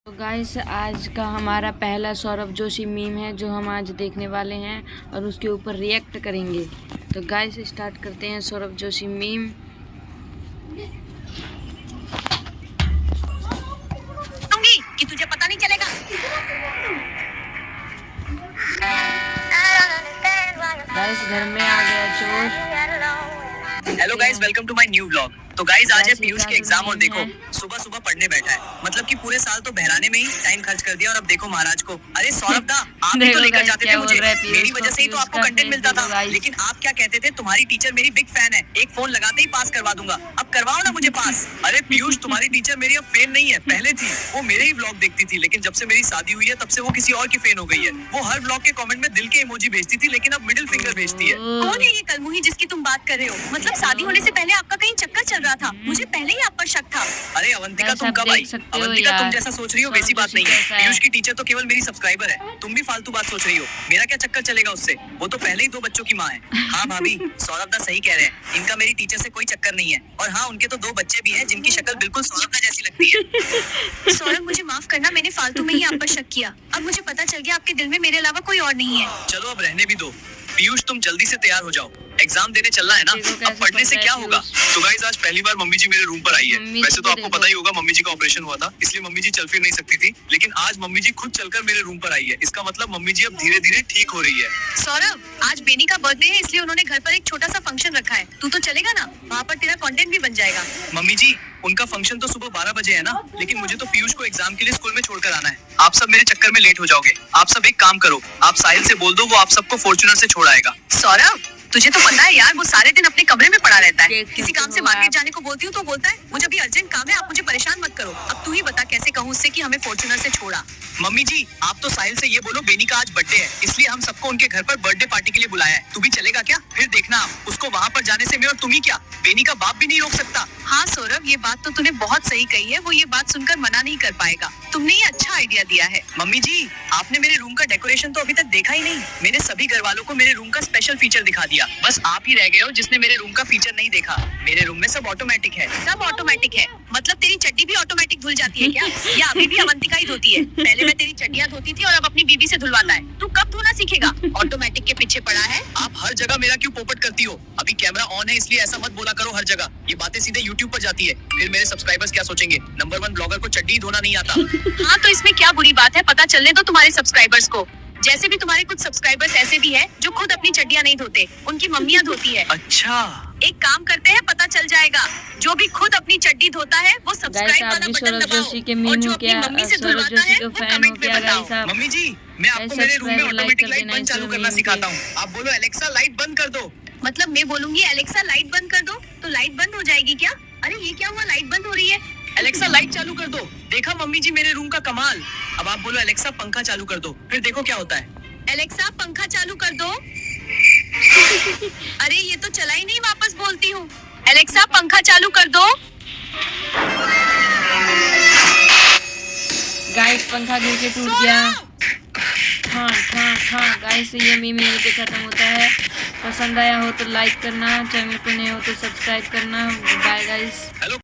तो गाइस आज का हमारा पहला सौरभ जोशी मीम है जो हम आज देखने वाले हैं और उसके ऊपर रिएक्ट करेंगे। तो गाइस स्टार्ट करते हैं सौरभ जोशी मीम। कि तुझे पता नहीं चलेगा। गाइस घर में आ गया चोर। Hello guys, welcome to my new vlog. तो गाइस आज है पीयूष के एग्जाम और देखो सुबह सुबह पढ़ने बैठा है। मतलब कि पूरे साल तो बहलाने में ही टाइम खर्च कर दिया और अब देखो महाराज को। अरे सौरभ दा, आप ही तो लेकर जाते थे मुझे, मेरी वजह से ही तो आपको कंटेंट मिलता था। लेकिन आप क्या कहते थे, तुम्हारी टीचर मेरी बिग फैन है, एक फोन लगाते ही पास करवा दूंगा, अब करवाओ ना मुझे पास। अरे पीयूष, तुम्हारी टीचर मेरी अब फैन नहीं है, पहले थी, वो मेरे ही व्लॉग देखती थी, लेकिन जब से मेरी शादी हुई है तब से वो किसी और की फैन हो गई है। वो हर व्लॉग के कमेंट में दिल के इमोजी भेजती थी, लेकिन अब मिडिल फिंगर भेजती है। कौन है ये कलमुही जिसकी तुम बात कर रहे हो? मतलब शादी होने से पहले आपका कहीं चक्कर चल रहा था, मुझे पहले ही आप पर शक था। अरे अवंतिका, तुम कब आई? अवंतिका, तुम जैसा सोच रही हो वैसी बात नहीं है। पीयूष की टीचर तो केवल मेरी सब्सक्राइबर है, तुम भी फालतू बात सोच रही हो। मेरा क्या चक्कर चलेगा उससे, वो तो पहले ही 2 बच्चों की माँ है। हाँ भाभी, सौरभ दा सही कह रहे हैं, इनका मेरी टीचर से कोई चक्कर नहीं है। और हाँ, उनके तो 2 बच्चे भी हैं जिनकी शक्ल बिल्कुल सौरभ दा जैसी लगती है। सौरभ, मुझे माफ करना, मैंने फालतू में ही आप पर शक किया। अब मुझे पता चल गया आपके दिल में मेरे अलावा कोई और नहीं है। चलो अब रहने भी दो। पीयूष, तुम जल्दी से तैयार हो जाओ, एग्जाम देने चलना है ना। अब पढ़ने से क्या होगा? तो गाइस आज पहली बार मम्मी जी मेरे रूम पर आई है। वैसे तो आपको पता ही होगा मम्मी जी का ऑपरेशन हुआ था, इसलिए मम्मी जी चल फिर नहीं सकती थी, लेकिन आज मम्मी जी खुद चलकर मेरे रूम पर आई है। इसका मतलब मम्मी जी अब धीरे धीरे ठीक हो रही है। सौरभ, आज बेनी का बर्थडे है, इसलिए उन्होंने घर पर एक छोटा सा फंक्शन रखा है। तू तो चलेगा ना? वहाँ पर तेरा कंटेंट भी बन जाएगा। मम्मी जी, उनका फंक्शन तो सुबह 12 बजे है ना, लेकिन मुझे तो पीयूष को एग्जाम के लिए स्कूल में छोड़कर आना है। आप सब मेरे चक्कर में लेट हो जाओगे। आप सब एक काम करो, आप साहिल से बोल दो, वो आप सबको फॉर्च्यूनर से छोड़ आएगा। सौरभ, तुझे तो पता है यार, वो सारे दिन अपने कमरे में पड़ा रहता है। किसी काम से मार्केट जाने को बोलती हूँ तो बोलता है मुझे अभी अर्जेंट काम है, आप मुझे परेशान मत करो। अब तू ही बता कैसे कहूँ उससे कि हमें फॉर्च्यूनर से छोड़ा। मम्मी जी, आप तो साहिल से ये बोलो बेनी का आज बर्थडे है, इसलिए हम सबको उनके घर पर बर्थडे पार्टी के लिए बुलाया है। तू भी चलेगा क्या? फिर देखना आप, उसको वहाँ पर जाने से मैं और तुम ही क्या, बेनी का बाप भी नहीं रोक सकता। हाँ सौरभ, ये बात तो तूने बहुत सही कही है, वो ये बात सुनकर मना नहीं कर पाएगा। तुमने ये अच्छा आइडिया दिया है। मम्मी जी, आपने मेरे रूम का डेकोरेशन तो अभी तक देखा ही नहीं। मैंने सभी घर वालों को मेरे रूम का स्पेशल फीचर दिखा दिया, बस आप ही रह गए हो जिसने मेरे रूम का फीचर नहीं देखा। मेरे रूम में सब ऑटोमेटिक है। सब ऑटोमेटिक है? मतलब तेरी चड्डी भी ऑटोमेटिक धुल जाती है क्या? या अभी भी अवंतिका ही धोती है? पहले मैं तेरी चड्डियाँ धोती थी और अब अपनी बीबी से धुलवाता है। तू कब धोना सीखेगा? ऑटोमेटिक के पीछे पड़ा है। आप हर जगह मेरा क्यों पोपट करती हो? अभी कैमरा ऑन है इसलिए ऐसा मत बोला करो हर जगह, ये बातें सीधे यूट्यूब पर जाती है, फिर मेरे सब्सक्राइबर्स क्या सोचेंगे? नंबर 1 ब्लॉगर को चड्डी धोना नहीं आता। हाँ तो इसमें क्या बुरी बात है, पता चलने दो तुम्हारे सब्सक्राइबर्स को। जैसे भी तुम्हारे कुछ सब्सक्राइबर्स ऐसे भी हैं जो खुद अपनी चड्डियाँ नहीं धोते, उनकी मम्मियाँ धोती है। अच्छा, एक काम करते हैं, पता चल जाएगा। जो भी खुद अपनी चड्डी धोता है वो सब्सक्राइब वाला बटन दबाओ, और जो अपनी मम्मी से धुलवाता है वो कमेंट में बताओ। मम्मी जी, मैं आपको मेरे रूम में ऑटोमेटिक लाइट बंद चालू करना सिखाता हूँ। आप बोलो एलेक्सा लाइट बंद कर दो। मतलब मैं बोलूंगी एलेक्सा लाइट बंद कर दो तो लाइट बंद हो जाएगी क्या? अरे ये क्या हुआ, लाइट बंद हो रही है। एलेक्सा लाइट चालू कर दो। देखा मम्मी जी मेरे रूम का कमाल। अब आप बोलो एलेक्सा पंखा चालू कर दो, फिर देखो क्या होता है। एलेक्सा पंखा चालू कर दो। अरे ये तो चला ही नहीं, वापस बोलती हूँ। एलेक्सा पंखा चालू कर दो। गाइस पंखा गिर के टूट गया। हाँ हाँ हाँ गाइस, ये मीम यहीं पे खत्म होता है। पसंद आया हो तो लाइक करना, चैनल को नए हो तो सब्सक्राइब करना। Bye guys.